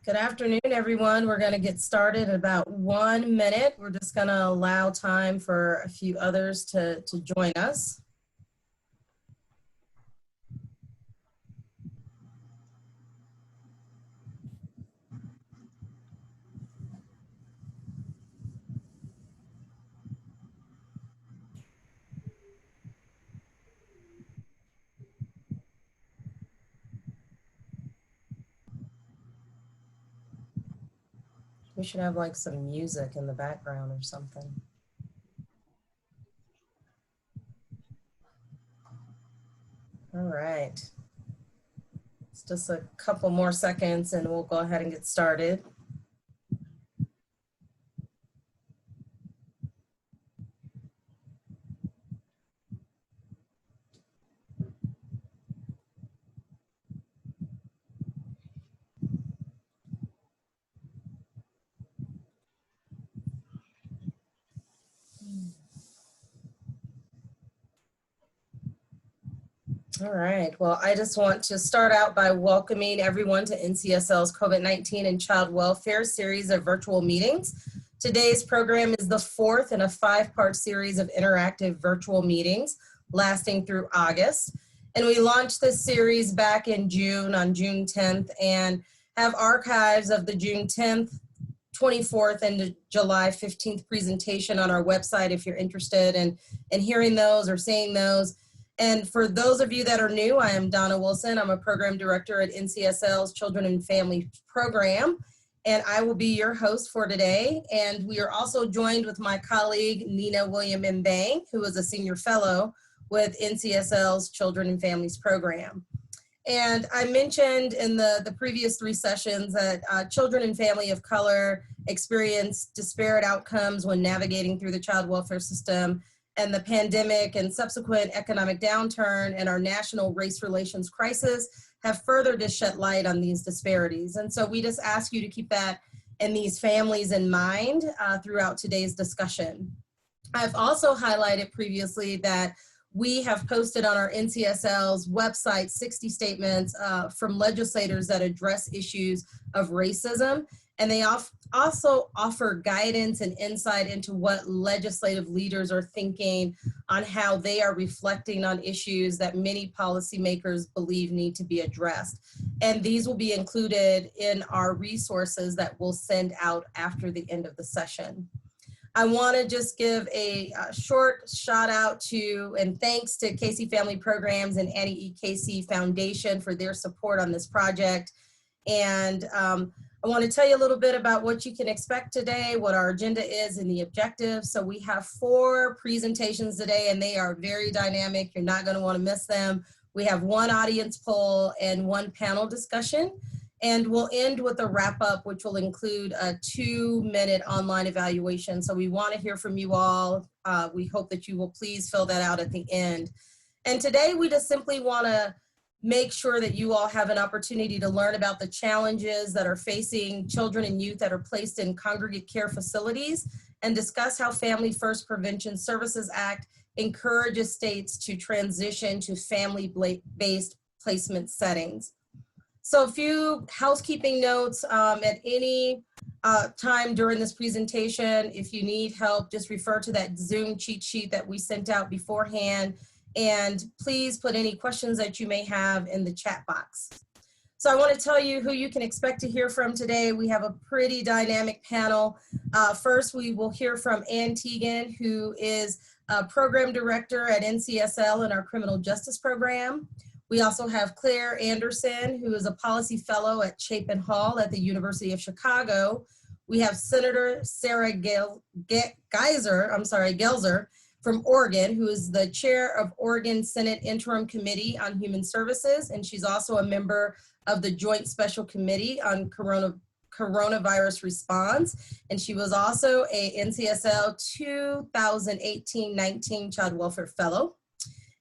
Good afternoon, everyone. We're going to get started in about 1 minute. We're just going to allow time for a few others to join us. We should have like some music in the background or something. All right. It's just a couple more seconds and we'll go ahead and get started. All right, well, I just want to start out by welcoming everyone to NCSL's COVID-19 and Child Welfare series of virtual meetings. Today's program is the fourth in a 5-part series of interactive virtual meetings lasting through August. And we launched this series back in June, on June 10th, and have archives of the June 10th, 24th, and the July 15th presentation on our website if you're interested in hearing those or seeing those. And for those of you that are new, I am Donna Wilson. I'm a program director at NCSL's Children and Family Program, and I will be your host for today. And we are also joined with my colleague, Nina William Mbang, who is a senior fellow with NCSL's Children and Families Program. And I mentioned in the previous 3 sessions that children and family of color experience disparate outcomes when navigating through the child welfare system, and the pandemic and subsequent economic downturn and our national race relations crisis have further to shed light on these disparities. And so we just ask you to keep that and these families in mind throughout today's discussion. I've also highlighted previously that we have posted on our NCSL's website 60 statements from legislators that address issues of racism. And they also offer guidance and insight into what legislative leaders are thinking on how they are reflecting on issues that many policymakers believe need to be addressed. And these will be included in our resources that we'll send out after the end of the session. I want to just give a short shout out to and thanks to Casey Family Programs and Annie E. Casey Foundation for their support on this project. And I want to tell you a little bit about what you can expect today, what our agenda is and the objectives. So we have 4 presentations today and they are very dynamic. You're not going to want to miss them. We have 1 audience poll and 1 panel discussion. And we'll end with a wrap up, which will include a 2-minute online evaluation. So we want to hear from you all. We hope that you will please fill that out at the end. And today we just simply want to make sure that you all have an opportunity to learn about the challenges that are facing children and youth that are placed in congregate care facilities and discuss how Family First Prevention Services Act encourages states to transition to family-based placement settings. So a few housekeeping notes at any time during this presentation. If you need help, just refer to that Zoom cheat sheet that we sent out beforehand. And please put any questions that you may have in the chat box. So I want to tell you who you can expect to hear from today. We have a pretty dynamic panel. First, we will hear from Ann Teagan, who is a program director at NCSL in our criminal justice program. We also have Clare Anderson, who is a policy fellow at Chapin Hall at the University of Chicago. We have Senator Sara Gelser from Oregon, who is the chair of Oregon Senate Interim Committee on Human Services, and she's also a member of the Joint Special Committee on Coronavirus Response, and she was also a NCSL 2018-19 Child Welfare Fellow.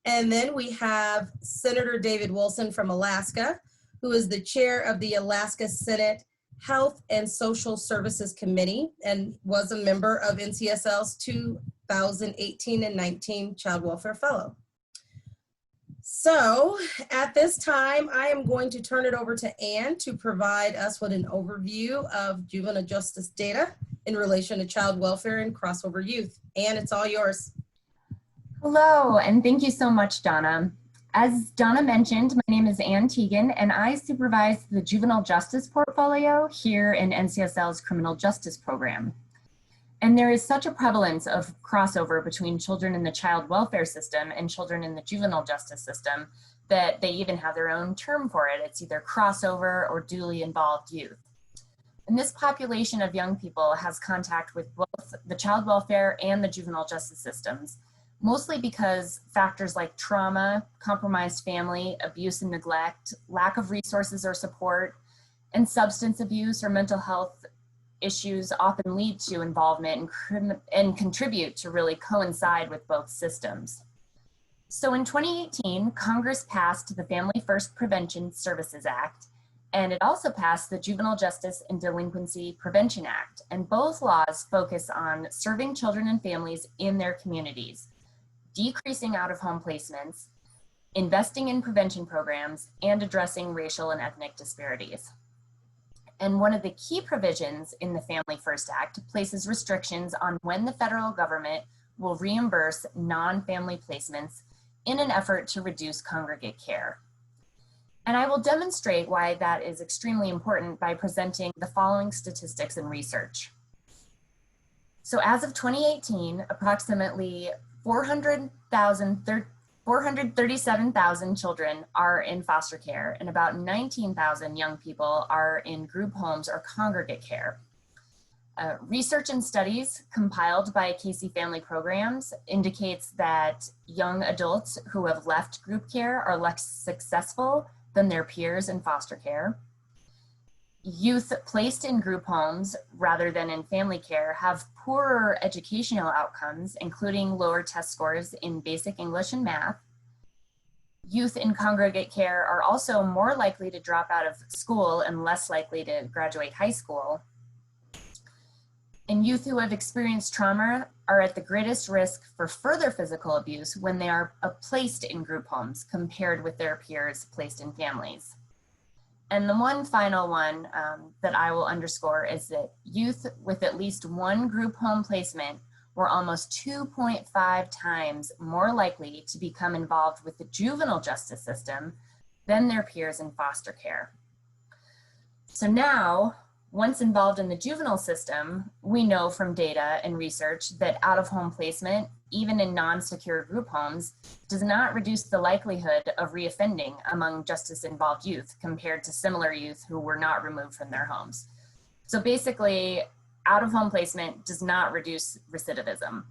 And then we have Senator David Wilson from Alaska, who is the chair of the Alaska Senate Health and Social Services Committee and was a member of NCSL's 2018 and 19 Child Welfare Fellow. So at this time, I am going to turn it over to Anne to provide us with an overview of juvenile justice data in relation to child welfare and crossover youth. Anne, it's all yours. Hello, and thank you so much, Donna. As Donna mentioned, my name is Anne Teagan, and I supervise the juvenile justice portfolio here in NCSL's criminal justice program. And there is such a prevalence of crossover between children in the child welfare system and children in the juvenile justice system that they even have their own term for it. It's either crossover or dually involved youth. And this population of young people has contact with both the child welfare and the juvenile justice systems, mostly because factors like trauma, compromised family, abuse and neglect, lack of resources or support, and substance abuse or mental health issues often lead to involvement and contribute to really coincide with both systems. So in 2018, Congress passed the Family First Prevention Services Act, and it also passed the Juvenile Justice and Delinquency Prevention Act. And both laws focus on serving children and families in their communities, decreasing out-of-home placements, investing in prevention programs, and addressing racial and ethnic disparities. And one of the key provisions in the Family First Act places restrictions on when the federal government will reimburse non-family placements in an effort to reduce congregate care. And I will demonstrate why that is extremely important by presenting the following statistics and research. So as of 2018, approximately 437,000 children are in foster care, and about 19,000 young people are in group homes or congregate care. Research and studies compiled by Casey Family Programs indicates that young adults who have left group care are less successful than their peers in foster care. Youth placed in group homes rather than in family care have poorer educational outcomes, including lower test scores in basic English and math. Youth in congregate care are also more likely to drop out of school and less likely to graduate high school. And youth who have experienced trauma are at the greatest risk for further physical abuse when they are placed in group homes compared with their peers placed in families. And the one final one that I will underscore is that youth with at least one group home placement were almost 2.5 times more likely to become involved with the juvenile justice system than their peers in foster care. So now, once involved in the juvenile system, we know from data and research that out-of-home placement, even in non-secure group homes, does not reduce the likelihood of reoffending among justice-involved youth compared to similar youth who were not removed from their homes. So basically, out-of-home placement does not reduce recidivism.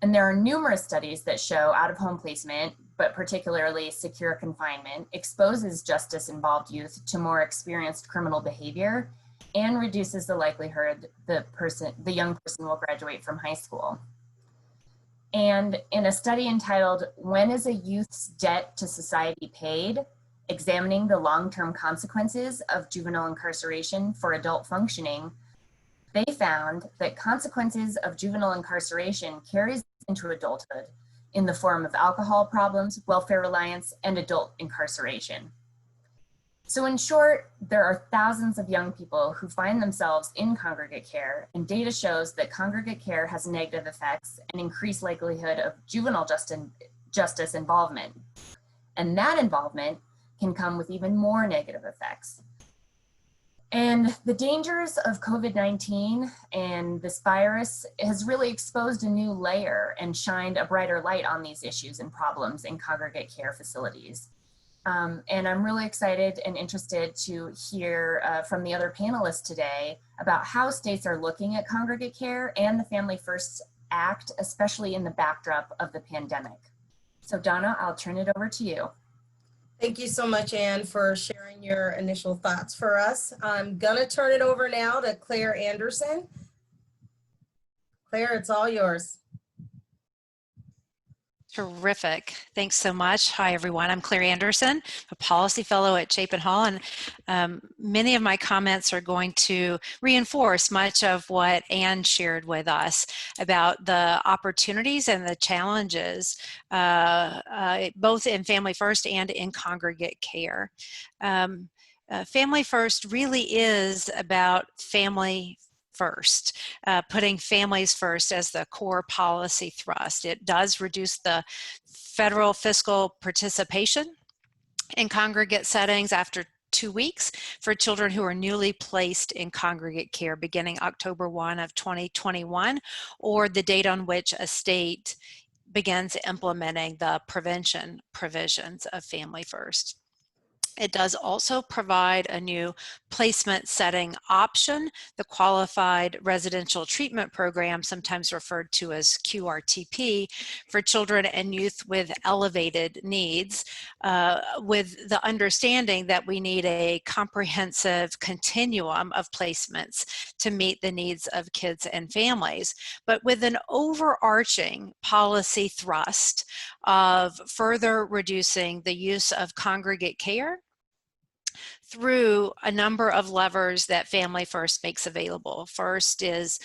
And there are numerous studies that show out-of-home placement, but particularly secure confinement, exposes justice-involved youth to more experienced criminal behavior and reduces the likelihood the young person will graduate from high school. And in a study entitled, "When is a Youth's Debt to Society Paid?" examining the long-term consequences of juvenile incarceration for adult functioning, they found that consequences of juvenile incarceration carries into adulthood in the form of alcohol problems, welfare reliance, and adult incarceration. So in short, there are thousands of young people who find themselves in congregate care, and data shows that congregate care has negative effects and increased likelihood of juvenile justice involvement. And that involvement can come with even more negative effects. And the dangers of COVID-19 and this virus has really exposed a new layer and shined a brighter light on these issues and problems in congregate care facilities. And I'm really excited and interested to hear from the other panelists today about how states are looking at congregate care and the Family First Act, especially in the backdrop of the pandemic. So Donna, I'll turn it over to you. Thank you so much, Anne, for sharing your initial thoughts for us. I'm gonna turn it over now to Clare Anderson. Clare, it's all yours. Terrific. Thanks so much. Hi, everyone. I'm Clare Anderson, a policy fellow at Chapin Hall, and many of my comments are going to reinforce much of what Anne shared with us about the opportunities and the challenges, both in Family First and in congregate care. Family First really is about family first, putting families first as the core policy thrust. It does reduce the federal fiscal participation in congregate settings after 2 weeks for children who are newly placed in congregate care beginning October 1 of 2021, or the date on which a state begins implementing the prevention provisions of Family First. It does also provide a new placement setting option, the Qualified Residential Treatment Program, sometimes referred to as QRTP, for children and youth with elevated needs, with the understanding that we need a comprehensive continuum of placements to meet the needs of kids and families, but with an overarching policy thrust of further reducing the use of congregate care through a number of levers that Family First makes available. First is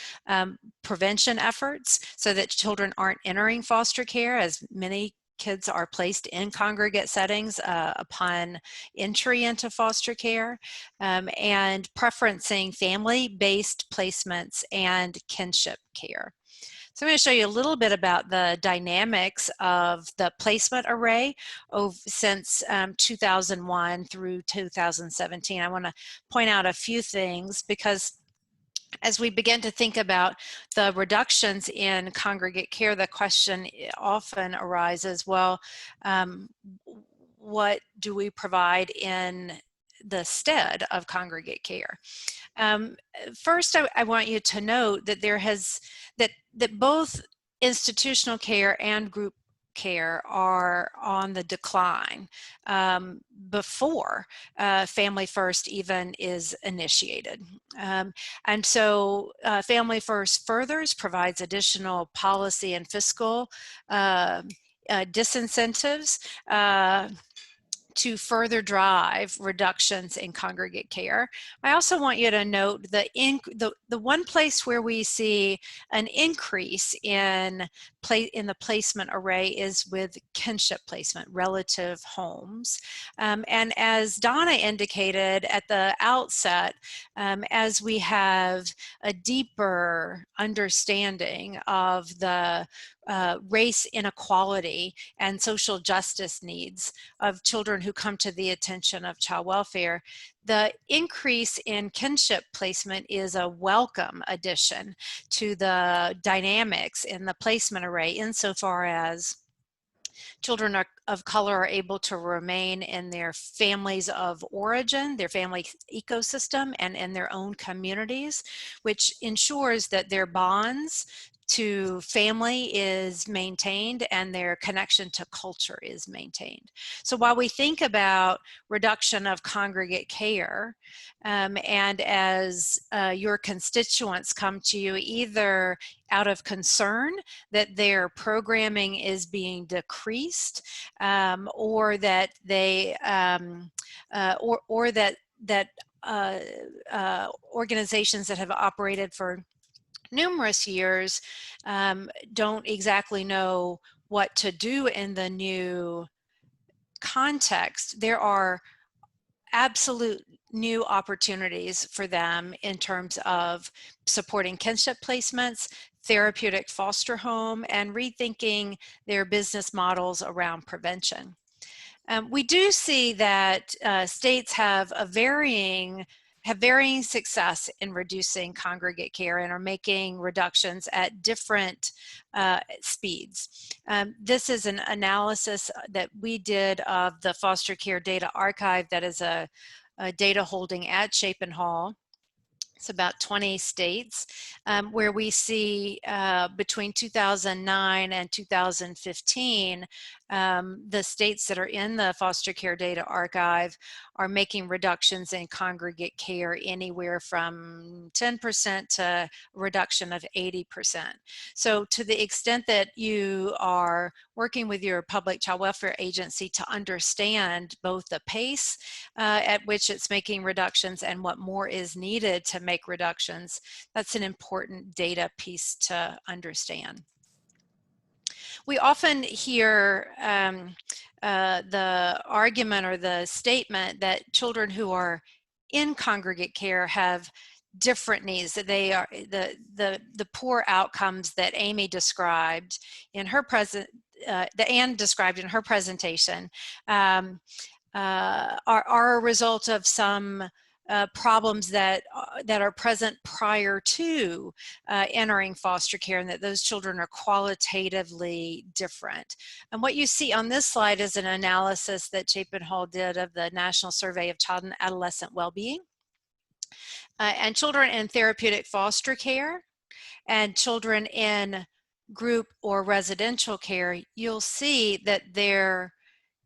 prevention efforts so that children aren't entering foster care, as many kids are placed in congregate settings upon entry into foster care, and preferencing family-based placements and kinship care. So I'm going to show you a little bit about the dynamics of the placement array since 2001 through 2017. I want to point out a few things because as we begin to think about the reductions in congregate care, the question often arises, well, what do we provide in the stead of congregate care? First, I want you to note that that both institutional care and group care are on the decline before Family First even is initiated. And so Family First furthers, provides additional policy and fiscal disincentives to further drive reductions in congregate care. I also want you to note the one place where we see an increase in the placement array is with kinship placement, relative homes. And as Donna indicated at the outset, as we have a deeper understanding of the race inequality and social justice needs of children who come to the attention of child welfare, the increase in kinship placement is a welcome addition to the dynamics in the placement array, insofar as children of color are able to remain in their families of origin, their family ecosystem, and in their own communities, which ensures that their bonds to family is maintained and their connection to culture is maintained. So while we think about reduction of congregate care, and as your constituents come to you either out of concern that their programming is being decreased, or that they or that organizations that have operated for numerous years don't exactly know what to do in the new context, there are absolute new opportunities for them in terms of supporting kinship placements, therapeutic foster home, and rethinking their business models around prevention. We do see that states have varying success in reducing congregate care and are making reductions at different speeds. This is an analysis that we did of the Foster Care Data Archive, that is a data holding at Chapin Hall. It's about 20 states, where we see between 2009 and 2015 the states that are in the foster care data archive are making reductions in congregate care anywhere from 10% to a reduction of 80%. So to the extent that you are working with your public child welfare agency to understand both the pace at which it's making reductions and what more is needed to make reductions, that's an important data piece to understand. We often hear the argument or the statement that children who are in congregate care have different needs, that they are the poor outcomes that Amy described in her that Anne described in her presentation are a result of some problems that are present prior to entering foster care, and that those children are qualitatively different. And what you see on this slide is an analysis that Chapin Hall did of the National Survey of Child and Adolescent Wellbeing. And children in therapeutic foster care and children in group or residential care, you'll see that their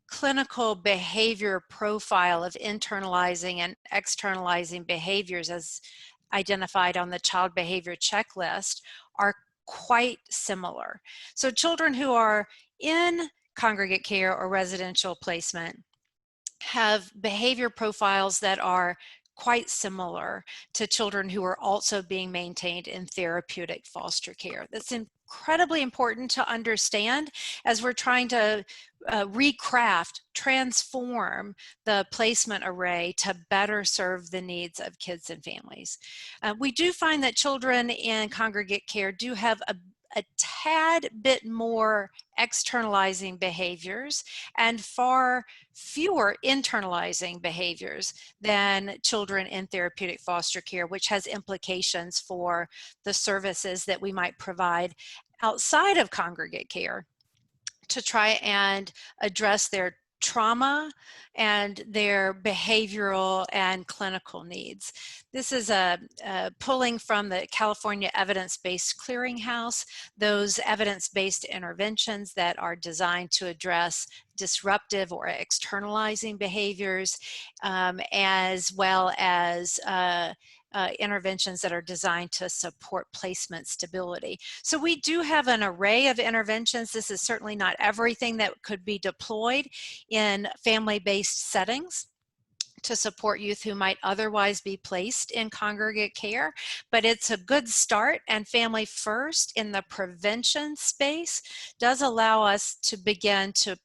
clinical behavior profile of internalizing and externalizing behaviors as identified on the child behavior checklist are quite similar. So children who are in congregate care or residential placement have behavior profiles that are quite similar to children who are also being maintained in therapeutic foster care. That's incredibly important to understand as we're trying to recraft, transform the placement array to better serve the needs of kids and families. We do find that children in congregate care do have a tad bit more externalizing behaviors and far fewer internalizing behaviors than children in therapeutic foster care, which has implications for the services that we might provide outside of congregate care to try and address their trauma and their behavioral and clinical needs. This is pulling from the California Evidence-Based Clearinghouse, those evidence-based interventions that are designed to address disruptive or externalizing behaviors, as well as interventions that are designed to support placement stability. So we do have an array of interventions. This is certainly not everything that could be deployed in family-based settings to support youth who might otherwise be placed in congregate care, but it's a good start, and Family First in the prevention space does allow us to begin to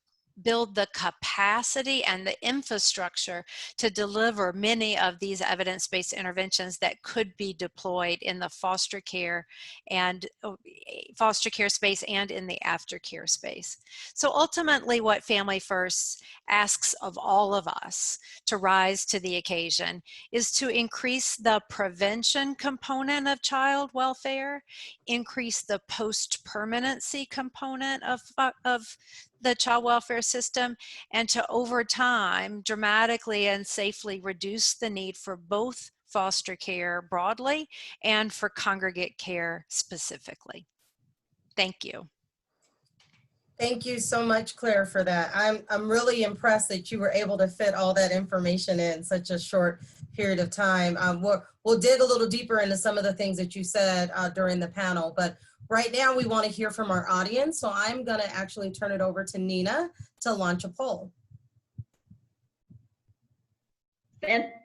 build the capacity and the infrastructure to deliver many of these evidence-based interventions that could be deployed in the foster care space and in the aftercare space. So ultimately what Family First asks of all of us to rise to the occasion is to increase the prevention component of child welfare, increase the post-permanency component of the child welfare system, and to over time dramatically and safely reduce the need for both foster care broadly and for congregate care specifically. Thank you. Thank you so much, Claire, for that. I'm really impressed that you were able to fit all that information in such a short period of time. We'll dig a little deeper into some of the things that you said during the panel, but right now we want to hear from our audience. So I'm going to actually turn it over to Nina to launch a poll.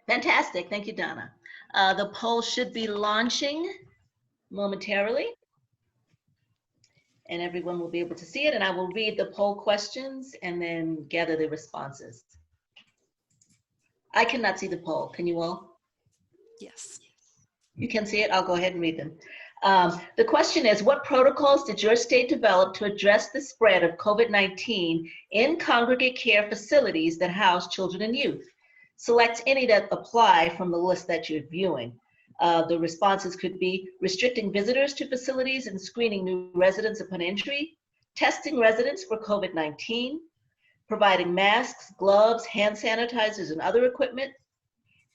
Fantastic. Thank you, Donna. The poll should be launching momentarily, and everyone will be able to see it. And I will read the poll questions and then gather the responses. I cannot see the poll. Can you all? Yes. You can see it? I'll go ahead and read them. The question is, what protocols did your state develop to address the spread of COVID-19 in congregate care facilities that house children and youth? Select any that apply from the list that you're viewing. The responses could be restricting visitors to facilities and screening new residents upon entry, testing residents for COVID-19, providing masks, gloves, hand sanitizers, and other equipment,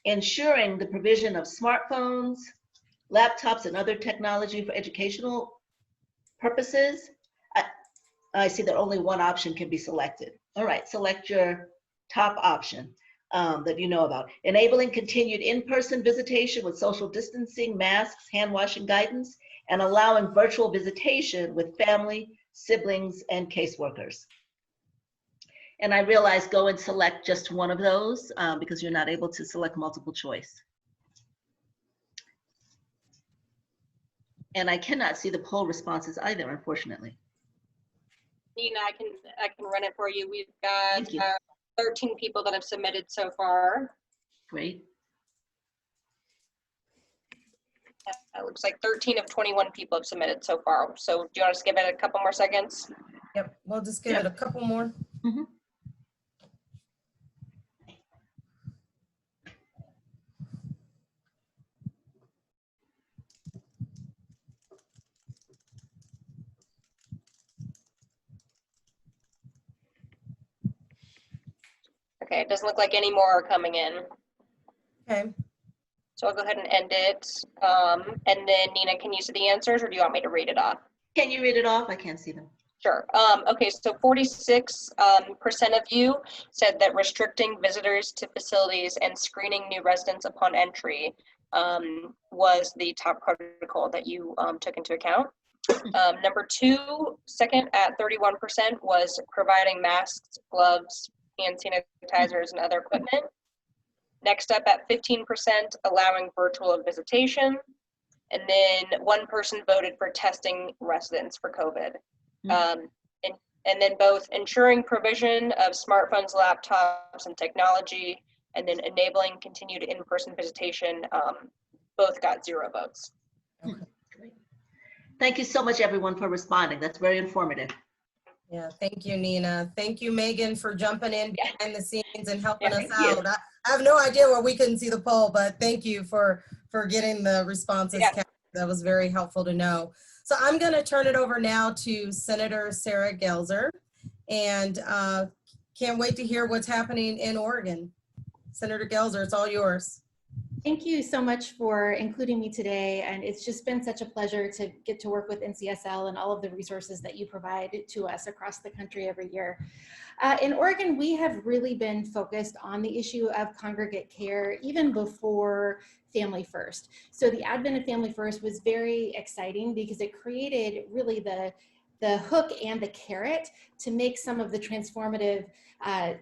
ensuring the provision of smartphones, laptops, and other technology for educational purposes. I see that only one option can be selected. All right, select your top option that you know about. Enabling continued in-person visitation with social distancing, masks, hand washing guidance, and allowing virtual visitation with family, siblings, and caseworkers. And I realize go and select just one of those because you're not able to select multiple choice. And I cannot see the poll responses either, unfortunately. Nina, I can run it for you. We've got Thank you. 13 people that have submitted so far. Great. It looks like 13 of 21 people have submitted so far. So do you want to just give it a couple more seconds? Yep, we'll just give it a couple more. Mhm. Okay, it doesn't look like any more are coming in. Okay. So I'll go ahead and end it. And then Nina, can you see the answers or do you want me to read it off? Can you read it off? I can't see them. Sure. Okay, so 46% of you said that restricting visitors to facilities and screening new residents upon entry was the top protocol that you took into account. Number two, second at 31% was providing masks, gloves, hand sanitizers, and other equipment. Next up at 15%, allowing virtual visitation. And then one person voted for testing residents for COVID. And then both ensuring provision of smartphones, laptops, and technology, and then enabling continued in-person visitation, both got 0 votes. Okay. Great. Thank you so much, everyone, for responding. That's very informative. Yeah, thank you, Nina. Thank you, Megan, for jumping in behind the scenes and helping us thank you. out. I have no idea why we couldn't see the poll, but thank you for getting the responses. Yeah. That was very helpful to know. So I'm going to turn it over now to Senator Sara Gelser, and can't wait to hear what's happening in Oregon. Senator Gelser, it's all yours. Thank you so much for including me today, and it's just been such a pleasure to get to work with NCSL and all of the resources that you provide to us across the country every year. In Oregon, we have really been focused on the issue of congregate care even before Family First. So the advent of Family First was very exciting because it created really the hook and the carrot to make some of the transformative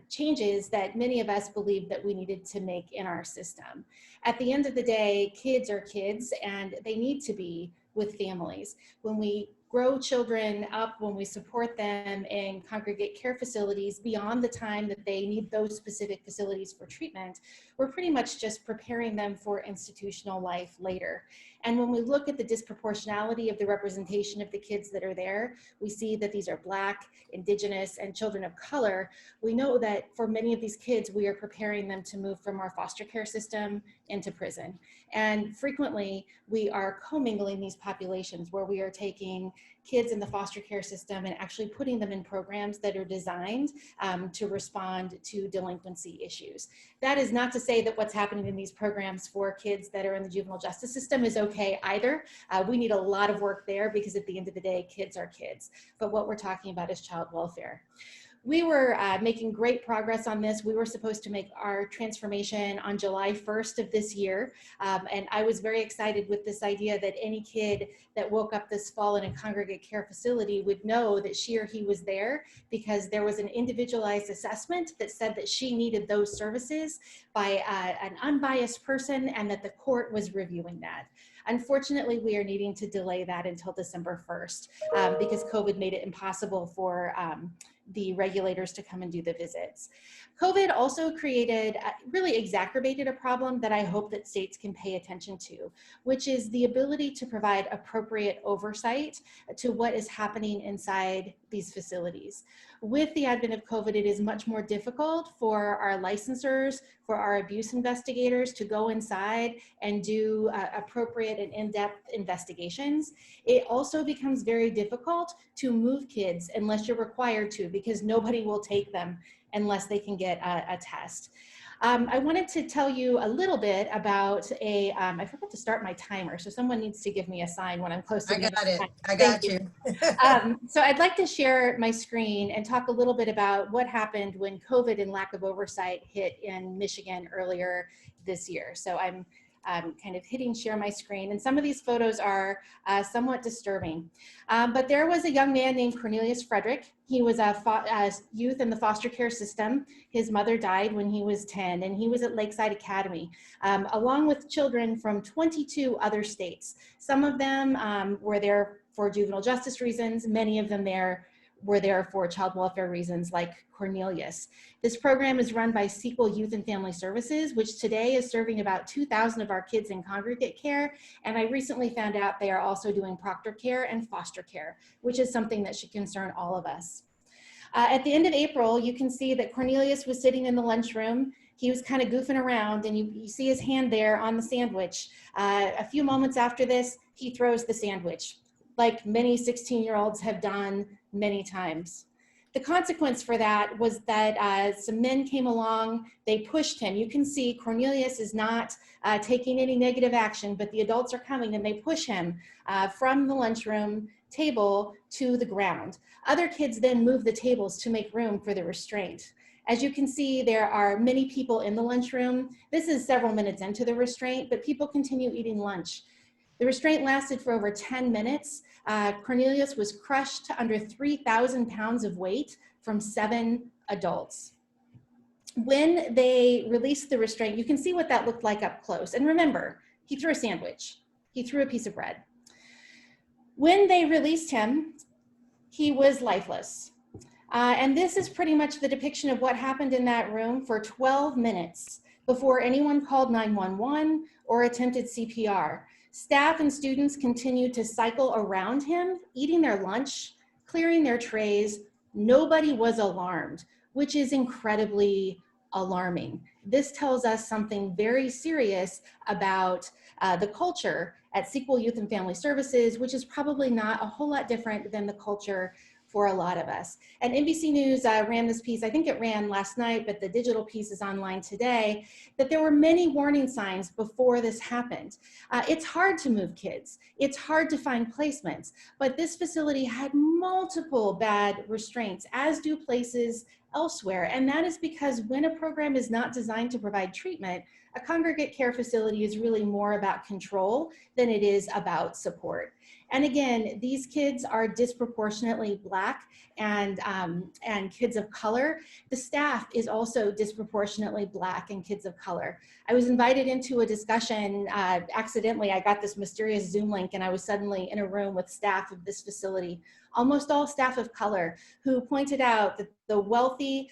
changes that many of us believed that we needed to make in our system. At the end of the day, kids are kids and they need to be with families. When we grow children up, when we support them in congregate care facilities beyond the time that they need those specific facilities for treatment, we're pretty much just preparing them for institutional life later. And when we look at the disproportionality of the representation of the kids that are there, we see that these are Black, Indigenous, and children of color. We know that for many of these kids, we are preparing them to move from our foster care system into prison. And frequently, we are commingling these populations where we are taking kids in the foster care system and actually putting them in programs that are designed to respond to delinquency issues. That is not to say that what's happening in these programs for kids that are in the juvenile justice system is okay either. We need a lot of work there because at the end of the day, kids are kids. But what we're talking about is child welfare. We were making great progress on this. We were supposed to make our transformation on July 1st of this year. And I was very excited with this idea that any kid that woke up this fall in a congregate care facility would know that she or he was there because there was an individualized assessment that said that she needed those services by an unbiased person and that the court was reviewing that. Unfortunately, we are needing to delay that until December 1st because COVID made it impossible for the regulators to come and do the visits. COVID also created, really exacerbated a problem that I hope that states can pay attention to, which is the ability to provide appropriate oversight to what is happening inside these facilities. With the advent of COVID, it is much more difficult for our licensors, for our abuse investigators to go inside and do appropriate and in-depth investigations. It also becomes very difficult to move kids unless you're required to, because nobody will take them unless they can get a test. I wanted to tell you a little bit about I forgot to start my timer, so someone needs to give me a sign when I'm close to I the end of got the it. time. I Thank got you. So I'd like to share my screen and talk a little bit about what happened when COVID and lack of oversight hit in Michigan earlier this year. So I'm kind of hitting share my screen, and some of these photos are somewhat disturbing. But there was a young man named Cornelius Frederick. He was a youth in the foster care system. His mother died when he was 10, and he was at Lakeside Academy, along with children from 22 other states. Some of them were there for juvenile justice reasons. Many of them were there for child welfare reasons, like Cornelius. This program is run by Sequel Youth and Family Services, which today is serving about 2,000 of our kids in congregate care. And I recently found out they are also doing proctor care and foster care, which is something that should concern all of us. At the end of April, you can see that Cornelius was sitting in the lunchroom. He was kind of goofing around, and you see his hand there on the sandwich. A few moments after this, he throws the sandwich, like many 16-year-olds have done many times. The consequence for that was that some men came along, they pushed him. You can see Cornelius is not taking any negative action, but the adults are coming and they push him from the lunchroom table to the ground. Other kids then move the tables to make room for the restraint. As you can see, there are many people in the lunchroom. This is several minutes into the restraint, but people continue eating lunch. The restraint lasted for over 10 minutes. Cornelius was crushed to under 3,000 pounds of weight from 7 adults. When they released the restraint, you can see what that looked like up close. And remember, he threw a sandwich. He threw a piece of bread. When they released him, he was lifeless. And this is pretty much the depiction of what happened in that room for 12 minutes before anyone called 911 or attempted CPR. Staff and students continued to cycle around him, eating their lunch, clearing their trays. Nobody was alarmed, which is incredibly alarming. This tells us something very serious about the culture at Sequel Youth and Family Services, which is probably not a whole lot different than the culture for a lot of us. And NBC News ran this piece, I think it ran last night, but the digital piece is online today, that there were many warning signs before this happened. It's hard to move kids. It's hard to find placements, but this facility had multiple bad restraints, as do places elsewhere. And that is because when a program is not designed to provide treatment, a congregate care facility is really more about control than it is about support. And again, these kids are disproportionately Black and kids of color. The staff is also disproportionately Black and kids of color. I was invited into a discussion accidentally. I got this mysterious Zoom link and I was suddenly in a room with staff of this facility, almost all staff of color, who pointed out that the wealthy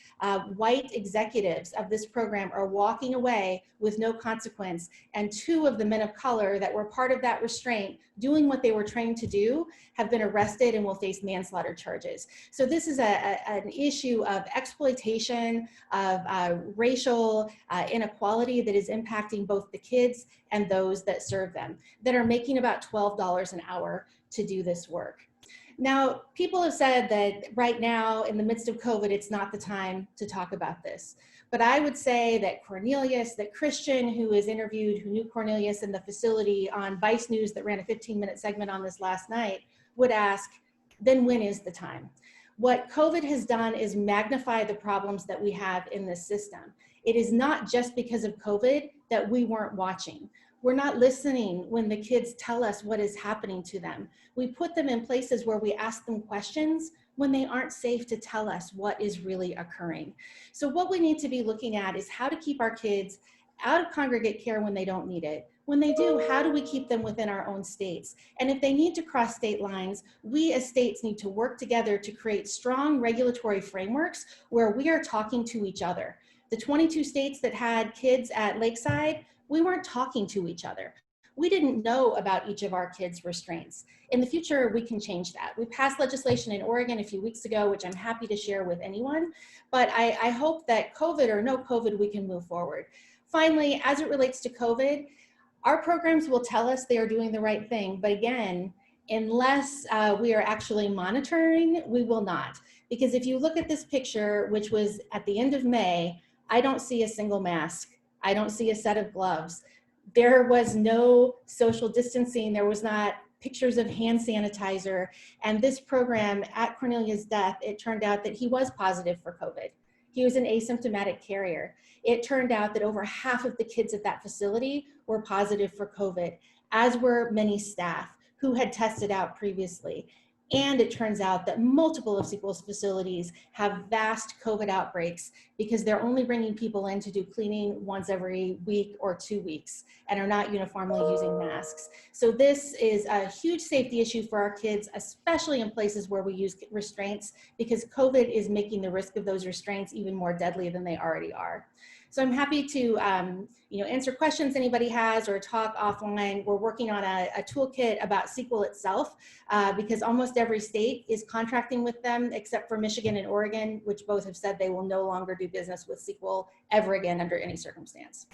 white executives of this program are walking away with no consequence. And 2 of the men of color that were part of that restraint, doing what they were trained to do, have been arrested and will face manslaughter charges. So this is an issue of exploitation, of racial inequality that is impacting both the kids and those that serve them, that are making about $12 an hour to do this work. Now, people have said that right now, in the midst of COVID, it's not the time to talk about this. But I would say that Cornelius, that Christian, who is interviewed, who knew Cornelius in the facility on Vice News that ran a 15-minute segment on this last night, would ask, then when is the time? What COVID has done is magnify the problems that we have in this system. It is not just because of COVID that we weren't watching. We're not listening when the kids tell us what is happening to them. We put them in places where we ask them questions when they aren't safe to tell us what is really occurring. So what we need to be looking at is how to keep our kids out of congregate care when they don't need it. When they do, how do we keep them within our own states? And if they need to cross state lines, we as states need to work together to create strong regulatory frameworks where we are talking to each other. The 22 states that had kids at Lakeside, we weren't talking to each other. We didn't know about each of our kids' restraints. In the future, we can change that. We passed legislation in Oregon a few weeks ago, which I'm happy to share with anyone, but I hope that COVID or no COVID, we can move forward. Finally, as it relates to COVID, our programs will tell us they are doing the right thing, but again, unless we are actually monitoring, we will not. Because if you look at this picture, which was at the end of May, I don't see a single mask. I don't see a set of gloves. There was no social distancing. There was not pictures of hand sanitizer. And this program, at Cornelius' death, it turned out that he was positive for COVID. He was an asymptomatic carrier. It turned out that over half of the kids at that facility were positive for COVID, as were many staff who had tested out previously. And it turns out that multiple of Sequel's facilities have vast COVID outbreaks because they're only bringing people in to do cleaning once every week or 2 weeks and are not uniformly using masks. So this is a huge safety issue for our kids, especially in places where we use restraints, because COVID is making the risk of those restraints even more deadly than they already are. So I'm happy to answer questions anybody has or talk offline. We're working on a toolkit about Sequel itself because almost every state is contracting with them except for Michigan and Oregon, which both have said they will no longer do business with Sequel ever again under any circumstance.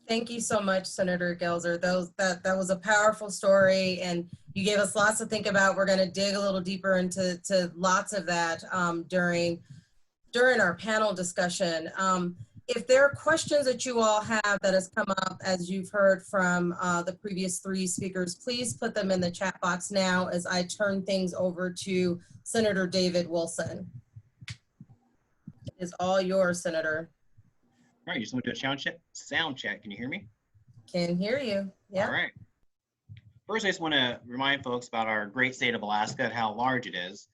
Thank you so much, Senator Gelser. That was a powerful story, and you gave us lots to think about. We're going to dig a little deeper into lots of that during our panel discussion. If there are questions that you all have that has come up as you've heard from the previous 3 speakers, please put them in the chat box now as I turn things over to Senator David Wilson. It is all yours, Senator. All right, you just want to do a sound check. Can you hear me? Can hear you. Yeah. All right. First, I just want to remind folks about our great state of Alaska and how large it is.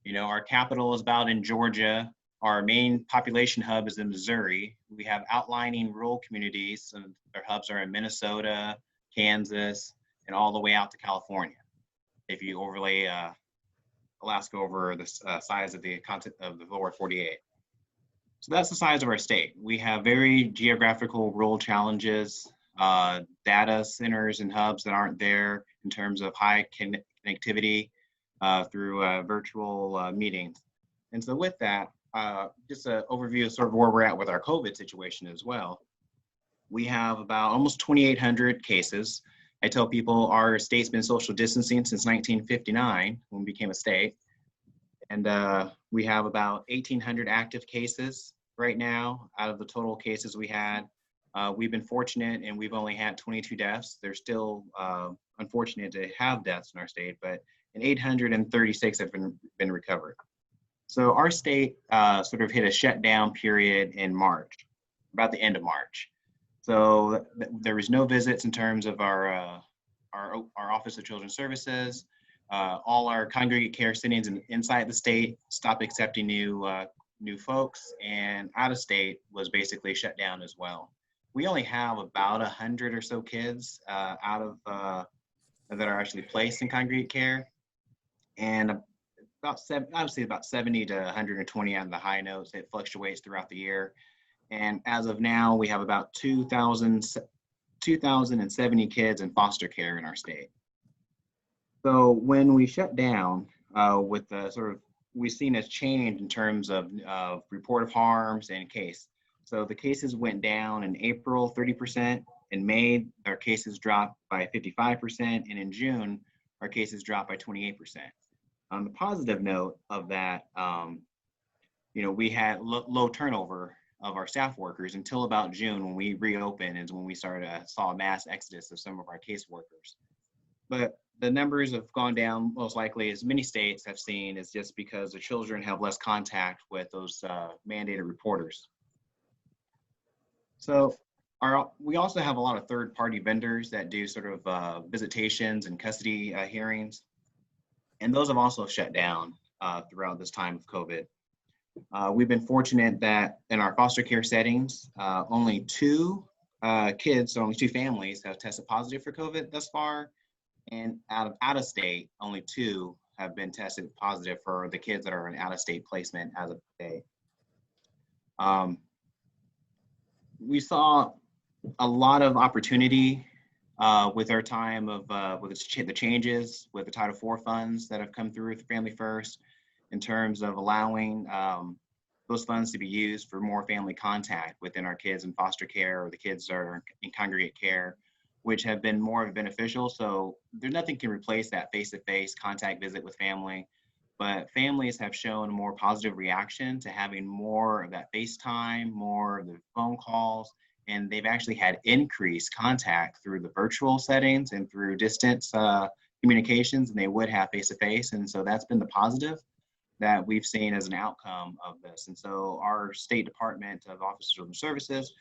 You know, our capital is about in Georgia. Our main population hub is in Missouri. We have outlining rural communities, and our hubs are in Minnesota, Kansas, and all the way out to California. If you overlay Alaska over the size of the continent of the lower 48. So that's the size of our state. We have very geographical rural challenges, data centers and hubs that aren't there in terms of high connectivity through virtual meetings. And so with that, just an overview of sort of where we're at with our COVID situation as well. We have about almost 2,800 cases. I tell people our state's been social distancing since 1959 when we became a state. And we have about 1,800 active cases right now out of the total cases we had. We've been fortunate and we've only had 22 deaths. They're still unfortunate to have deaths in our state, but 836 have been recovered. So our state sort of hit a shutdown period in March, about the end of March. So there was no visits in terms of our Office of Children's Services. All our congregate care settings inside the state stopped accepting new folks, and out of state was basically shut down as well. We only have about 100 or so kids out of that are actually placed in congregate care, and about 70 to 120 on the high notes. It fluctuates throughout the year. And as of now, we have about 2,070 kids in foster care in our state. So when we shut down with the we've seen a change in terms of report of harms and case. So the cases went down in April 30%. In May, our cases dropped by 55%. And in June, our cases dropped by 28%. On the positive note of that, we had low turnover of our staff workers until about June when we reopened is when we saw a mass exodus of some of our case workers. But the numbers have gone down most likely, as many states have seen, is just because the children have less contact with those mandated reporters. So we also have a lot of third-party vendors that do sort of visitations and custody hearings. And those have also shut down throughout this time of COVID. We've been fortunate that in our foster care settings, only 2 kids, so only 2 families have tested positive for COVID thus far. And out of state, only 2 have been tested positive for the kids that are in out-of-state placement as of today. We saw a lot of opportunity with our time of with the changes with the Title IV funds that have come through with Family First, in terms of allowing those funds to be used for more family contact within our kids in foster care or the kids that are in congregate care, which have been more beneficial. So there's nothing can replace that face-to-face contact visit with family, but families have shown a more positive reaction to having more of that FaceTime, more of the phone calls, and they've actually had increased contact through the virtual settings and through distance communications than they would have face-to-face. And so that's been the positive that we've seen as an outcome of this. And so our State Department of Office of Children's Services,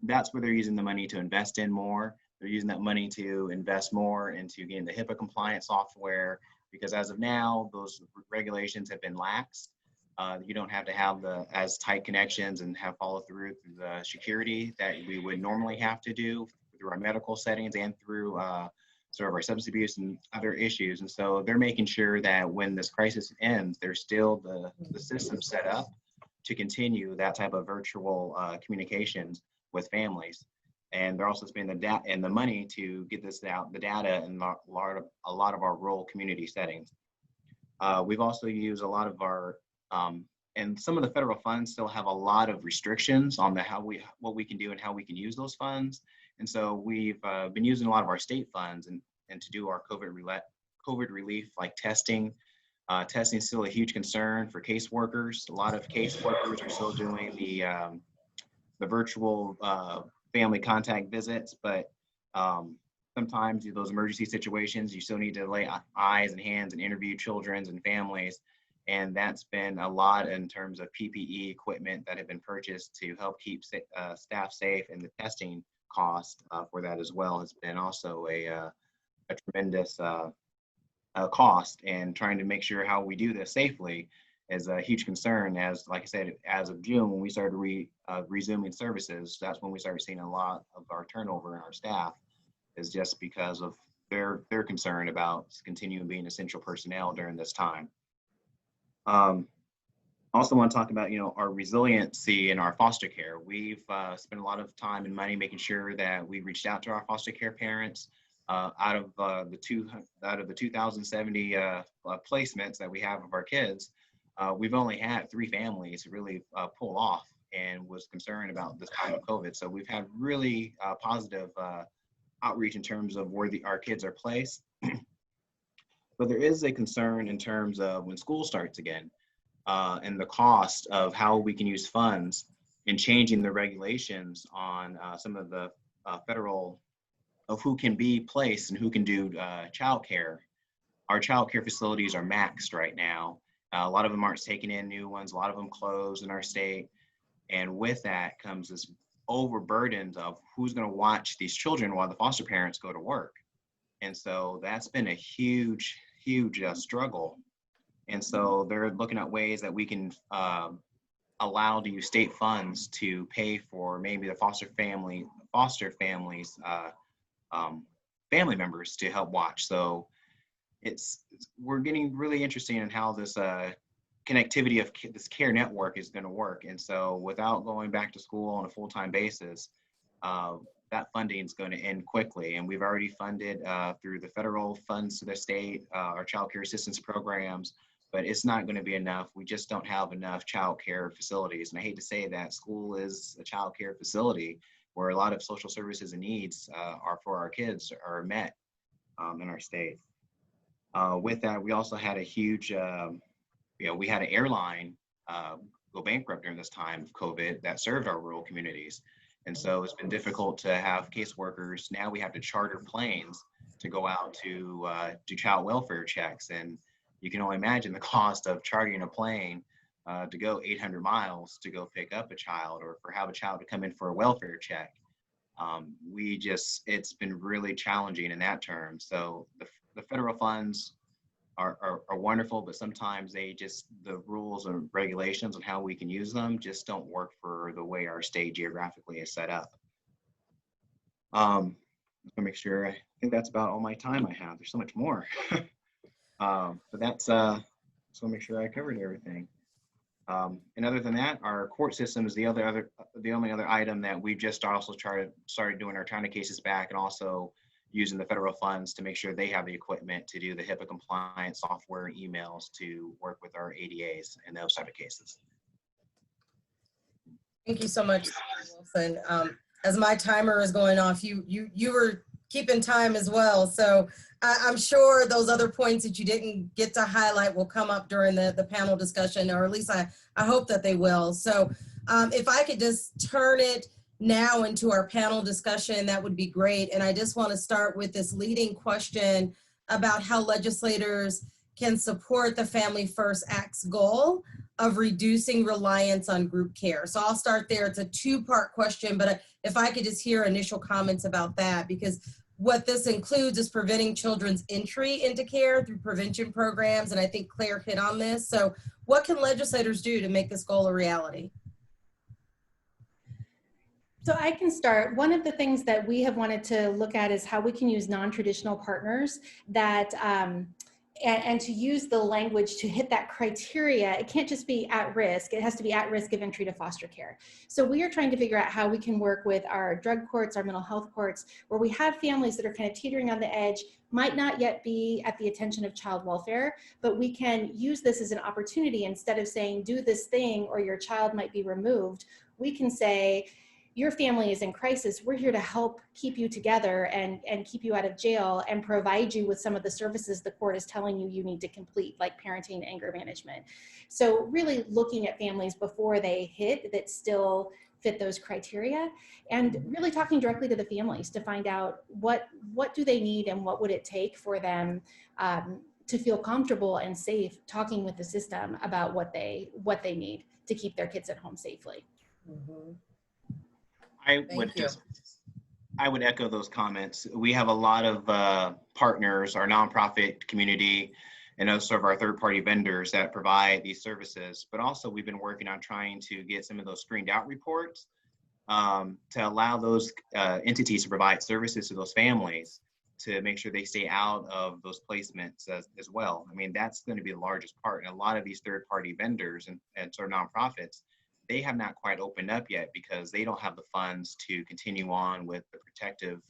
that's where they're using the money to invest in more. They're using that money to invest more into getting the HIPAA compliant software, because as of now, those regulations have been laxed. You don't have to have as tight connections and have follow through the security that we would normally have to do through our medical settings and through sort of our substance abuse and other issues. And so they're making sure that when this crisis ends, there's still the system set up to continue that type of virtual communications with families. And they're also spending the data and the money to get this out, the data in a lot of our rural community settings. We've also used a lot of our, and some of the federal funds still have a lot of restrictions on what we can do and how we can use those funds. And so we've been using a lot of our state funds and to do our COVID relief, like testing. Testing is still a huge concern for caseworkers. A lot of caseworkers are still doing the virtual family contact visits, but sometimes those emergency situations, you still need to lay eyes and hands and interview children and families. And that's been a lot in terms of PPE equipment that have been purchased to help keep staff safe, and the testing cost for that as well has been also a tremendous cost, and trying to make sure how we do this safely is a huge concern. As like I said, as of June, when we started resuming services, that's when we started seeing a lot of our turnover in our staff, is just because of their concern about continuing being essential personnel during this time. Also want to talk about, our resiliency in our foster care. We've spent a lot of time and money making sure that we reached out to our foster care parents. Out of the 2,070 placements that we have of our kids, we've only had 3 families really pull off and was concerned about this time of COVID. So we've had really positive outreach in terms of where our kids are placed. But there is a concern in terms of when school starts again, and the cost of how we can use funds and changing the regulations on some of the federal of who can be placed and who can do childcare. Our childcare facilities are maxed right now. A lot of them aren't taking in new ones. A lot of them closed in our state. And with that comes this overburden of who's going to watch these children while the foster parents go to work. And so that's been a huge struggle. And so they're looking at ways that we can allow to use state funds to pay for maybe the foster families family members to help watch. So we're getting really interesting in how this connectivity of this care network is going to work. And so without going back to school on a full-time basis, that funding is going to end quickly. And we've already funded through the federal funds to the state, our child care assistance programs, but it's not going to be enough. We just don't have enough child care facilities. And I hate to say that school is a child care facility where a lot of social services and needs are for our kids are met in our state. With that, we also had a huge, we had an airline go bankrupt during this time of COVID that served our rural communities. And so it's been difficult to have caseworkers. Now we have to charter planes to go out to do child welfare checks. And you can only imagine the cost of chartering a plane to go 800 miles to go pick up a child, or have a child to come in for a welfare check. It's been really challenging in that term. So the federal funds are wonderful, but sometimes the rules and regulations on how we can use them just don't work for the way our state geographically is set up. Let me make sure, I think that's about all my time I have. There's so much more. But that's, so I'll make sure I covered everything. And other than that, our court system is the only other item that we've just also started doing our China cases back, and also using the federal funds to make sure they have the equipment to do the HIPAA compliant software and emails to work with our ADAs and those type of cases. Thank you so much, Wilson. As my timer is going off, you were keeping time as well. So I'm sure those other points that you didn't get to highlight will come up during the panel discussion, or at least I hope that they will. So if I could just turn it now into our panel discussion, that would be great. And I just want to start with this leading question about how legislators can support the Family First Act's goal of reducing reliance on group care. So I'll start there. It's a two-part question, but if I could just hear initial comments about that, because what this includes is preventing children's entry into care through prevention programs, and I think Claire hit on this. So what can legislators do to make this goal a reality? So I can start. One of the things that we have wanted to look at is how we can use non-traditional partners that, and to use the language to hit that criteria. It can't just be at risk, it has to be at risk of entry to foster care. So we are trying to figure out how we can work with our drug courts, our mental health courts, where we have families that are kind of teetering on the edge, might not yet be at the attention of child welfare, but we can use this as an opportunity. Instead of saying, do this thing or your child might be removed, we can say, your family is in crisis. We're here to help keep you together and keep you out of jail and provide you with some of the services the court is telling you you need to complete, like parenting, anger management. So really looking at families before they hit that still fit those criteria, and really talking directly to the families to find out what do they need and what would it take for them to feel comfortable and safe talking with the system about what they need to keep their kids at home safely. Mm-hmm. I would echo those comments. We have a lot of partners, our nonprofit community, and also of our third-party vendors that provide these services. But also, we've been working on trying to get some of those screened out reports to allow those entities to provide services to those families to make sure they stay out of those placements as well. I mean, that's going to be the largest part. And a lot of these third-party vendors and sort of nonprofits, they have not quite opened up yet because they don't have the funds to continue on with the protective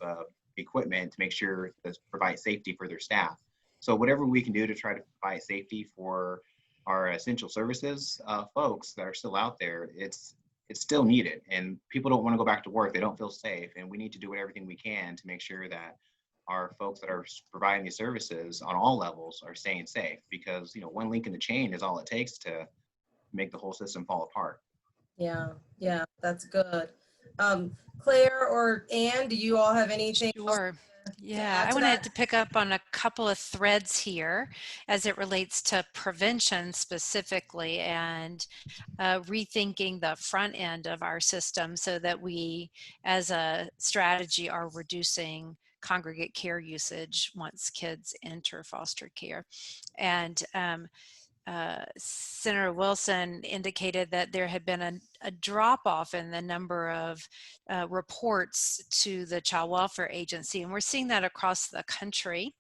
equipment to make sure to provide safety for their staff. So whatever we can do to try to provide safety for our essential services folks that are still out there, it's still needed. And people don't want to go back to work. They don't feel safe. And we need to do everything we can to make sure that our folks that are providing these services on all levels are staying safe, because, you know, one link in the chain is all it takes to make the whole system fall apart. Yeah, that's good. Claire or Ann, do you all have anything? Sure. Yeah, I wanted to pick up on a couple of threads here as it relates to prevention specifically, and rethinking the front end of our system so that we, as a strategy, are reducing congregate care usage once kids enter foster care. And Senator Wilson indicated that there had been a drop-off in the number of reports to the Child Welfare Agency, and we're seeing that across the country.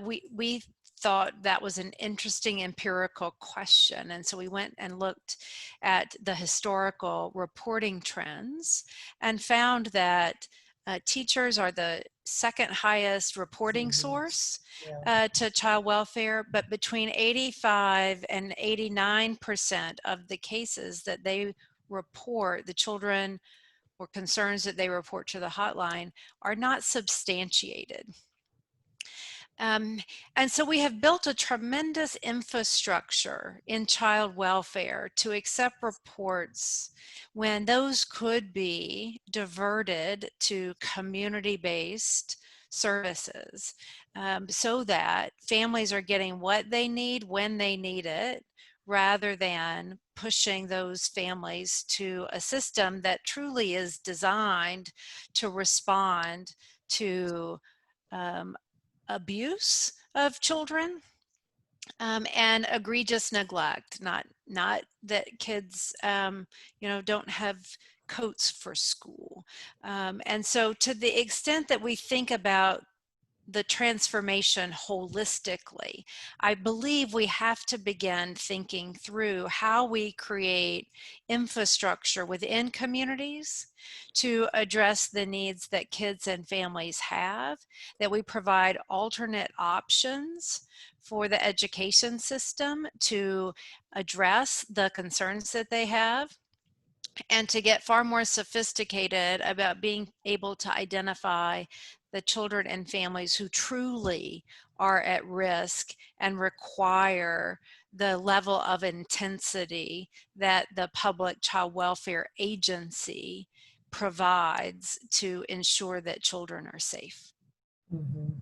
We thought that was an interesting empirical question, and so we went and looked at the historical reporting trends and found that teachers are the second highest reporting source to child welfare, but between 85 and 89% of the cases that they report, the children or concerns that they report to the hotline, are not substantiated. And so we have built a tremendous infrastructure in child welfare to accept reports when those could be diverted to community-based services, so that families are getting what they need when they need it, rather than pushing those families to a system that truly is designed to respond to abuse of children and egregious neglect, not that kids don't have coats for school. And so to the extent that we think about the transformation holistically, I believe we have to begin thinking through how we create infrastructure within communities to address the needs that kids and families have, that we provide alternate options for the education system to address the concerns that they have, and to get far more sophisticated about being able to identify the children and families who truly are at risk and require the level of intensity that the public child welfare agency provides to ensure that children are safe. Mhm.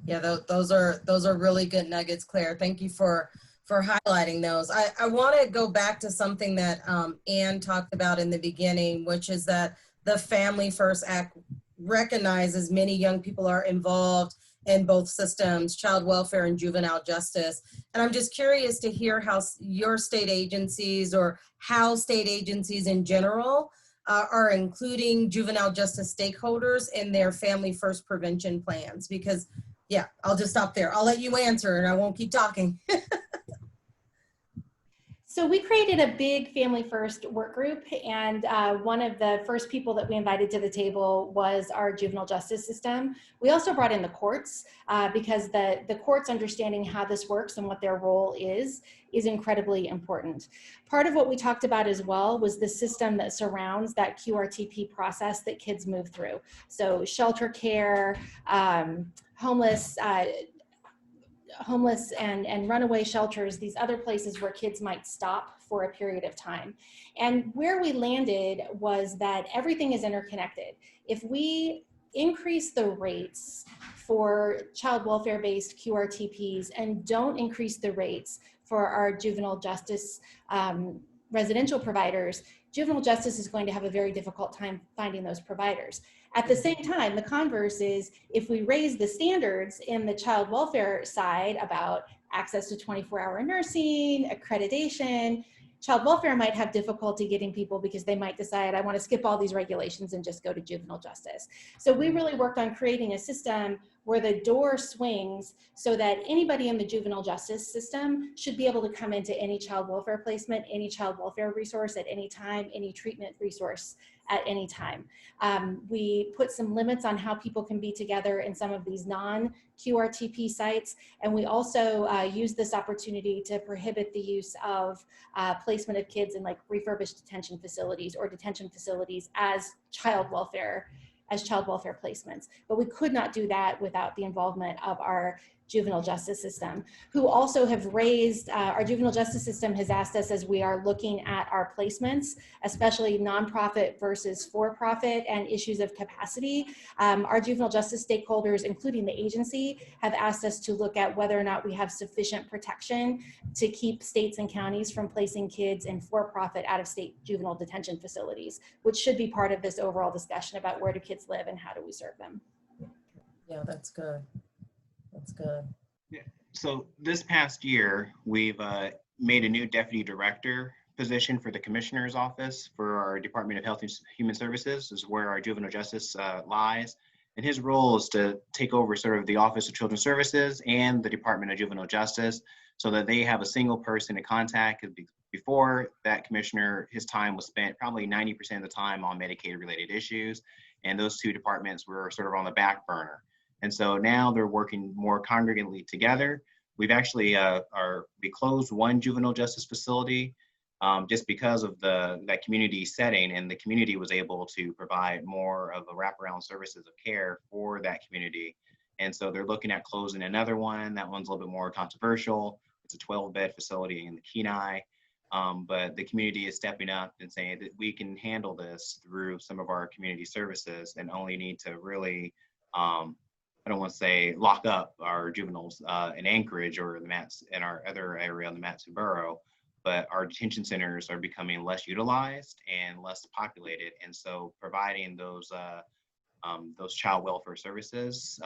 Yeah, those are really good nuggets, Claire. Thank you for highlighting those. I want to go back to something that Ann talked about in the beginning, which is that the Family First Act recognizes many young people are involved in both systems, child welfare and juvenile justice. And I'm just curious to hear how your state agencies, or how state agencies in general, are including juvenile justice stakeholders in their Family First prevention plans. Because, yeah, I'll just stop there. I'll let you answer and I won't keep talking. So we created a big Family First work group, and one of the first people that we invited to the table was our juvenile justice system. We also brought in the courts because the courts understanding how this works and what their role is incredibly important. Part of what we talked about as well was the system that surrounds that QRTP process that kids move through. So shelter care, homeless and runaway shelters, these other places where kids might stop for a period of time. And where we landed was that everything is interconnected. If we increase the rates for child welfare-based QRTPs and don't increase the rates for our juvenile justice residential providers, juvenile justice is going to have a very difficult time finding those providers. At the same time, the converse is, if we raise the standards in the child welfare side about access to 24-hour nursing, accreditation, child welfare might have difficulty getting people because they might decide, I want to skip all these regulations and just go to juvenile justice. So we really worked on creating a system where the door swings so that anybody in the juvenile justice system should be able to come into any child welfare placement, any child welfare resource at any time, any treatment resource at any time. We put some limits on how people can be together in some of these non-QRTP sites, and we also use this opportunity to prohibit the use of placement of kids in like refurbished detention facilities or detention facilities as child welfare placements. But we could not do that without the involvement of our juvenile justice system, who also have raised, our juvenile justice system has asked us, as we are looking at our placements, especially nonprofit versus for-profit and issues of capacity, our juvenile justice stakeholders, including the agency, have asked us to look at whether or not we have sufficient protection to keep states and counties from placing kids in for-profit out-of-state juvenile detention facilities, which should be part of this overall discussion about where do kids live and how do we serve them. Yeah, that's good. That's good. Yeah. So this past year, we've made a new deputy director position for the commissioner's office for our Department of Health and Human Services, is where our juvenile justice lies. And his role is to take over sort of the Office of Children's Services and the Department of Juvenile Justice, so that they have a single person to contact. Before that commissioner, his time was spent probably 90% of the time on Medicaid related issues. And those two departments were sort of on the back burner. And so now they're working more congregantly together. We've actually we closed one juvenile justice facility just because of that community setting, and the community was able to provide more of a wraparound services of care for that community. And so they're looking at closing another one. That one's a little bit more controversial. It's a 12-bed facility in the Kenai. But the community is stepping up and saying that we can handle this through some of our community services and only need to really, I don't want to say lock up our juveniles in Anchorage or the Mats in our other area in the Matsu Borough, but our detention centers are becoming less utilized and less populated. And so providing those child welfare services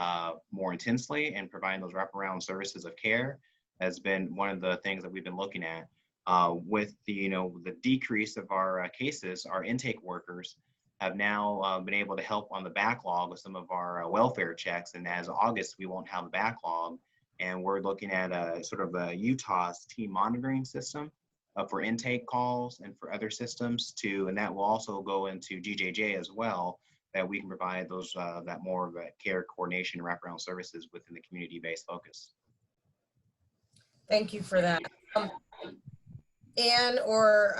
more intensely and providing those wraparound services of care has been one of the things that we've been looking at. With the decrease of our cases, our intake workers have now been able to help on the backlog with some of our welfare checks. And as of August, we won't have a backlog. And we're looking at a sort of a Utah's team monitoring system for intake calls and for other systems too. And that will also go into GJJ as well, that we can provide those that more of a care coordination wraparound services within the community-based focus. Thank you for that. Ann or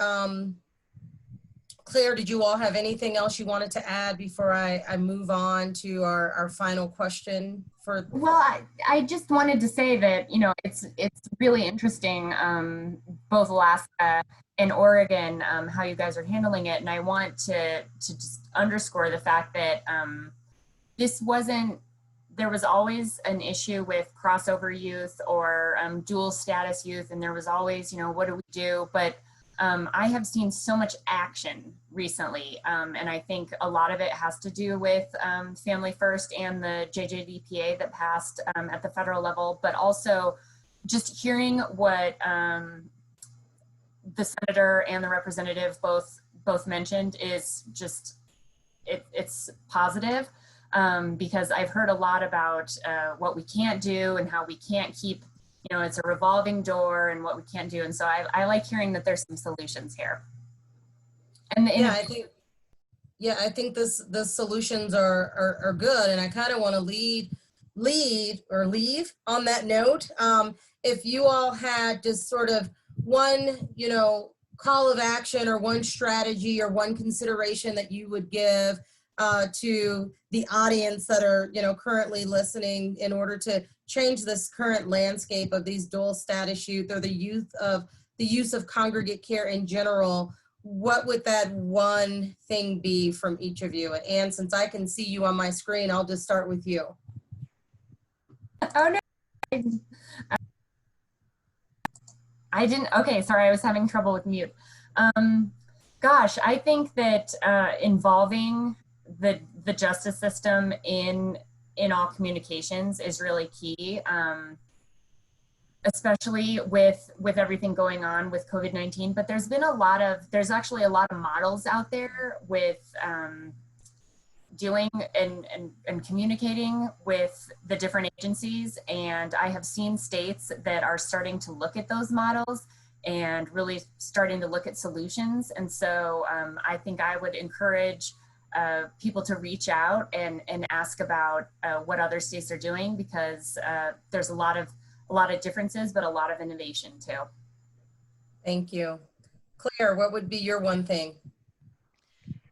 Claire, did you all have anything else you wanted to add before I move on to our final question for? Well, I just wanted to say that, you know, it's really interesting, both Alaska and Oregon, how you guys are handling it. And I want to just underscore the fact that there was always an issue with crossover youth or dual status youth. And there was always, you know, what do we do? But I have seen so much action recently, and I think a lot of it has to do with Family First and the JJDPA that passed at the federal level, but also just hearing what the senator and the representative both mentioned is just, it's positive, because I've heard a lot about what we can't do and how we can't keep, you know, it's a revolving door and what we can't do. And so I like hearing that there's some solutions here. And I think the solutions are good. And I kind of want to leave on that note. If you all had just sort of one, you know, call of action or one strategy or one consideration that you would give to the audience that are, you know, currently listening in order to change this current landscape of these dual status youth or the use of congregate care in general, what would that one thing be from each of you? And since I can see you on my screen, I'll just start with you. Oh no, I didn't, okay, sorry, I was having trouble with mute. Gosh, I think that involving the justice system in all communications is really key, especially with everything going on with COVID-19. But there's actually a lot of models out there with doing and communicating with the different agencies. And I have seen states that are starting to look at those models and really starting to look at solutions. And so I think I would encourage people to reach out and ask about what other states are doing, because there's a lot of differences, but a lot of innovation too. Thank you. Claire, what would be your one thing?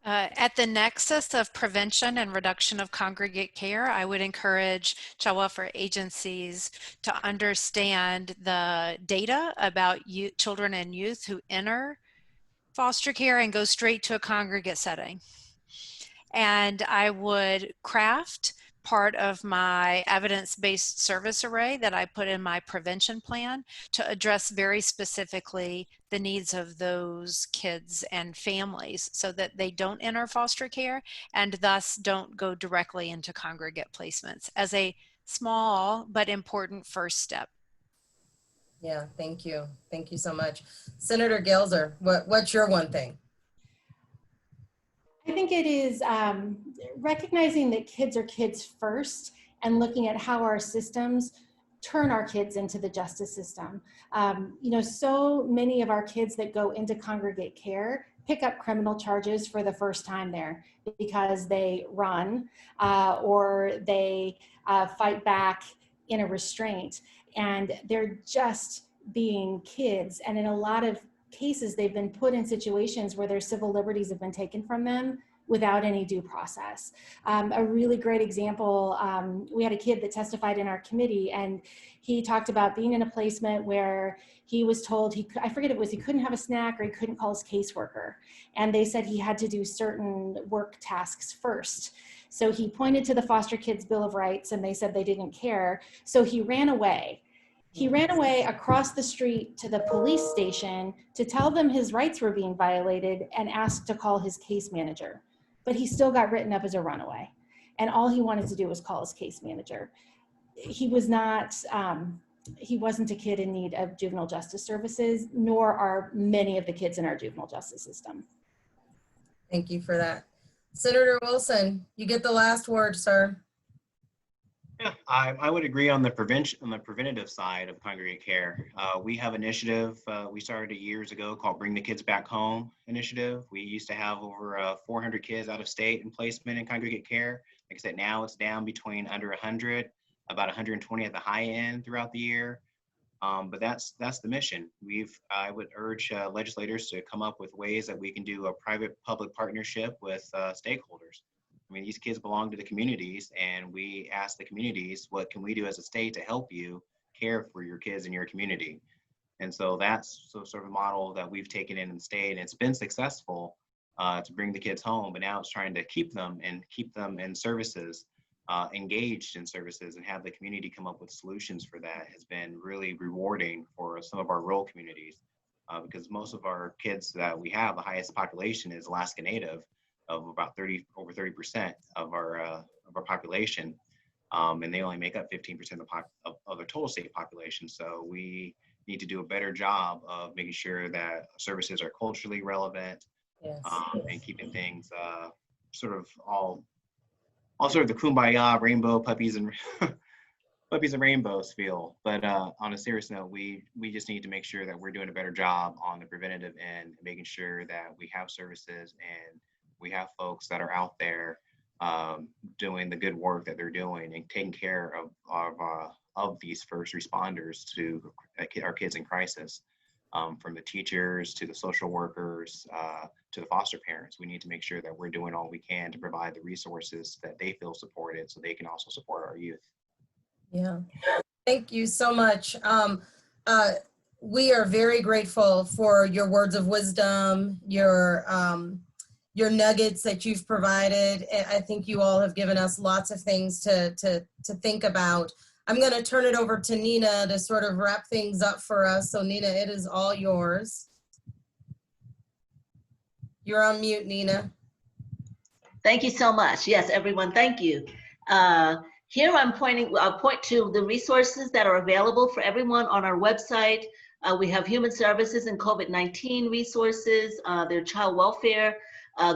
At the nexus of prevention and reduction of congregate care, I would encourage child welfare agencies to understand the data about children and youth who enter foster care and go straight to a congregate setting. And I would craft part of my evidence-based service array that I put in my prevention plan to address very specifically the needs of those kids and families so that they don't enter foster care and thus don't go directly into congregate placements as a small but important first step. Yeah, thank you. Thank you so much. Senator Gelser, what's your one thing? I think it is recognizing that kids are kids first and looking at how our systems turn our kids into the justice system. You know, so many of our kids that go into congregate care pick up criminal charges for the first time there because they run or they fight back in a restraint, and they're just being kids. And in a lot of cases, they've been put in situations where their civil liberties have been taken from them without any due process. A really great example, we had a kid that testified in our committee, and he talked about being in a placement where he was told I forget it was, he couldn't have a snack or he couldn't call his caseworker. And they said he had to do certain work tasks first. So he pointed to the Foster Kids Bill of Rights and they said they didn't care. So he ran away. He ran away across the street to the police station to tell them his rights were being violated and asked to call his case manager. But he still got written up as a runaway. And all he wanted to do was call his case manager. He was not, he wasn't a kid in need of juvenile justice services, nor are many of the kids in our juvenile justice system. Thank you for that. Senator Wilson, you get the last word, sir. Yeah, I would agree on the preventative side of congregate care. We have an initiative we started years ago called Bring the Kids Back Home initiative. We used to have over 400 kids out of state in placement in congregate care. Like I said, now it's down between under 100, about 120 at the high end throughout the year. But that's the mission. I would urge legislators to come up with ways that we can do a private-public partnership with stakeholders. I mean, these kids belong to the communities, and we ask the communities, what can we do as a state to help you care for your kids in your community? And so that's sort of a model that we've taken in the state, and it's been successful to bring the kids home, but now it's trying to keep them in services, engaged in services, and have the community come up with solutions for that has been really rewarding for some of our rural communities, because most of our kids that we have, the highest population is Alaska Native, of about over 30% of our population, and they only make up 15% of the total state population. So we need to do a better job of making sure that services are culturally relevant, Yes. and keeping things sort of all sort of the kumbaya, rainbow, puppies and rainbows feel. But on a serious note, we just need to make sure that we're doing a better job on the preventative end, making sure that we have services and we have folks that are out there doing the good work that they're doing and taking care of these first responders to our kids in crisis, from the teachers to the social workers to the foster parents. We need to make sure that we're doing all we can to provide the resources that they feel supported, so they can also support our youth. Yeah, thank you so much. We are very grateful for your words of wisdom, your nuggets that you've provided. I think you all have given us lots of things to think about. I'm going to turn it over to Nina to sort of wrap things up for us. So Nina, it is all yours. You're on mute, Nina. Thank you so much. Yes, everyone, thank you. Here I'll point to the resources that are available for everyone on our website. We have human services and COVID-19 resources. There are child welfare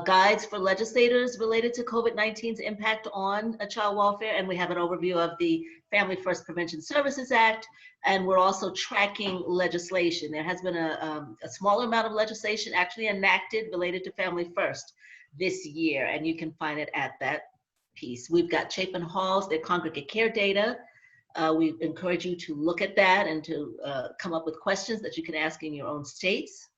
guides for legislators related to COVID-19's impact on child welfare. And we have an overview of the Family First Prevention Services Act. And we're also tracking legislation. There has been a smaller amount of legislation actually enacted related to Family First this year. And you can find it at that piece. We've got Chapin Hall's, their congregate care data. We encourage you to look at that and to come up with questions that you can ask in your own states.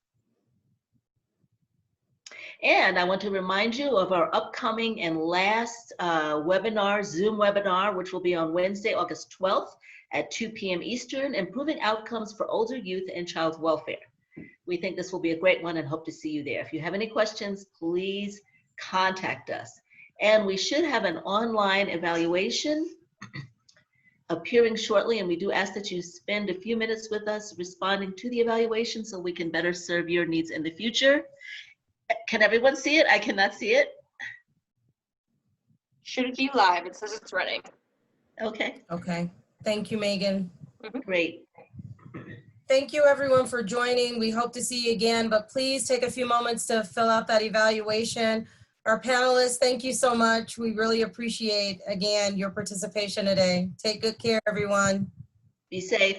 And I want to remind you of our upcoming and last webinar, Zoom webinar, which will be on Wednesday, August 12th at 2 p.m. Eastern, Improving Outcomes for Older Youth and Child Welfare. We think this will be a great one and hope to see you there. If you have any questions, please contact us. And we should have an online evaluation appearing shortly, and we do ask that you spend a few minutes with us responding to the evaluation so we can better serve your needs in the future. Can everyone see it? I cannot see it. Should be live. It says it's running. Okay. Okay. Thank you, Megan. Great. Thank you, everyone, for joining. We hope to see you again, but please take a few moments to fill out that evaluation. Our panelists, thank you so much. We really appreciate, again, your participation today. Take good care, everyone. Be safe.